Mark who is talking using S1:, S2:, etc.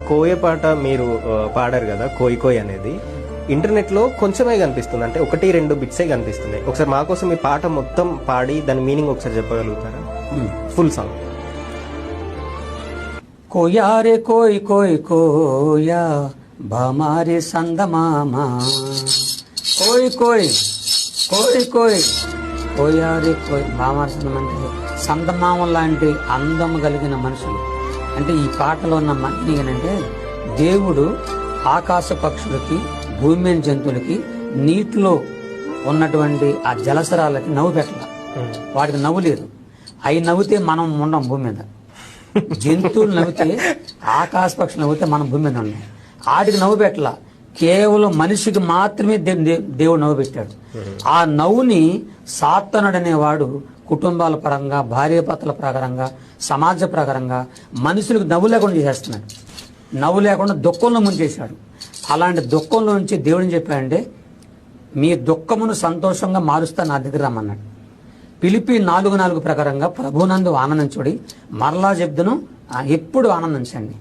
S1: కోయ పాట మీరు పాడారు కదా, కోయి కోయి అనేది ఇంటర్నెట్లో కొంచెమే కనిపిస్తుంది, అంటే ఒకటి రెండు బిట్సే కనిపిస్తున్నాయి. ఒకసారి మా కోసం ఈ పాట మొత్తం పాడి దాని మీనింగ్ ఒకసారి చెప్పగలుగుతారా? Full song.
S2: కోయా రే కోయ్ కోయ్ కోయా భామారే సందమామా కోయ్ కోయ్ కోయ్ కోయ్ కోయా రే కోయ్ భామారే సందమా అంటే సందమామ లాంటి అందం కలిగిన మనుషులు. అంటే ఈ పాటలో ఉన్న మీనింగ్ ఏంటంటే దేవుడు ఆకాశ పక్షులకి, భూమి మీద జంతువులకి, నీటిలో ఉన్నటువంటి ఆ జలసరాలకి నవ్వు పెట్టాల. వాటికి నవ్వు లేదు. అవి నవ్వుతే మనం ఉండం భూమి మీద. జంతువులు నవ్వుతే, ఆకాశ పక్షులు నవ్వుతే మనం భూమి మీద ఉన్నాం. వాటికి నవ్వు పెట్టాల. కేవలం మనిషికి మాత్రమే దేవుడు నవ్వు పెట్టాడు. ఆ నవ్వుని సాత్తనుడు అనేవాడు కుటుంబాల పరంగా, భార్యాభర్తల ప్రకారంగా, సమాజ ప్రకారంగా మనుషులకు నవ్వు లేకుండా చేసేస్తున్నాడు. నవ్వు లేకుండా దుఃఖంలో ముంచేశాడు. అలాంటి దుఃఖంలో నుంచి దేవుడిని చెప్పాడంటే, మీ దుఃఖమును సంతోషంగా మారుస్తా నా దగ్గర రమ్మన్నాడు. పిలిపి 4:4 ప్రకారంగా ప్రభునందు ఆనందించుడి, మరలా చెప్దును ఎప్పుడు ఆనందించండి.